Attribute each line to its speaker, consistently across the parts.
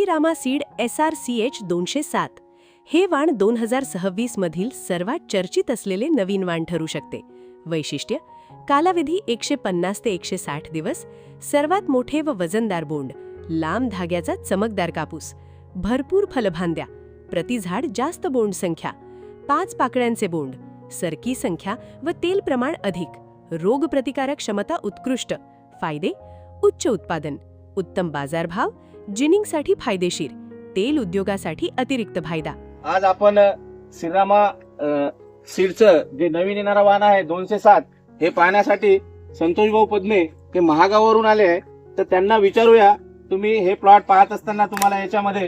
Speaker 1: श्रीरामा seed SRCH 207 हे वाण 2026 मधील सर्वात चर्चित असलेले नवीन वाण ठरू शकते. वैशिष्ट्य: कालावधी 150 ते 160 दिवस, सर्वात मोठे व वजनदार बोंड, लांब धाग्याचा चमकदार कापूस, भरपूर फलभांद्या, प्रतिझाड जास्त बोंड संख्या, 5 पाकळ्यांचे बोंड, सरकी संख्या व तेल प्रमाण अधिक, रोगप्रतिकारक क्षमता उत्कृष्ट, फायदे: उच्च उत्पादन, उत्तम बाजारभाव, जिनिंगसाठी फायदेशीर, तेल उद्योगासाठी अतिरिक्त फायदा.
Speaker 2: आज आपण श्रीरामा सीडचं जे नवीन येणारा वाण आहे 207 हे पाहण्यासाठी संतोष भाऊ पद्मे हे महागावरून आले आहे. तर त्यांना विचारूया, तुम्ही हे प्लॉट पाहत असताना तुम्हाला याच्यामध्ये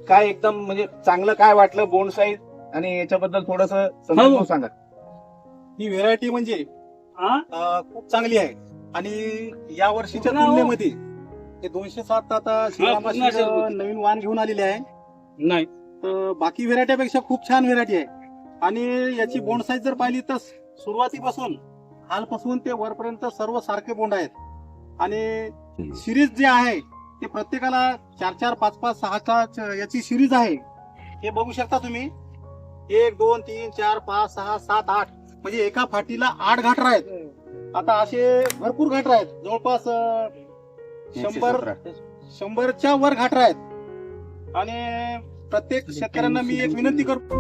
Speaker 2: काय एकदम म्हणजे चांगलं काय वाटलं, बोंड साईज आणि याच्याबद्दल थोडस संतोष भाऊ सांगा.
Speaker 3: ही व्हेरायटी म्हणजे खूप चांगली आहे आणि या वर्षीच्या तुलनेमध्ये हे 207 आता श्रीरामा सीड नवीन वाण घेऊन आलेले आहे.
Speaker 2: नाही
Speaker 3: तर बाकी व्हेरायटीपेक्षा खूप छान व्हेरायटी आहे आणि याची बोंड साईज जर पाहिली तर सुरुवातीपासून खालपासून ते वरपर्यंत सर्व सारखे बोंड आहेत आणि सिरीज जे आहे ते प्रत्येकाला 4-4, 5-5, 6 याची सिरीज आहे. हे बघू शकता तुम्ही, 1, 2, 3, 4, 5, 6, 7, 8 म्हणजे एका फाटीला 8 घाटर आहेत. आता असे भरपूर घाटर आहेत, जवळपास 100च्या वर घाटर आहेत आणि प्रत्येक शेतकऱ्यांना मी एक विनंती करतो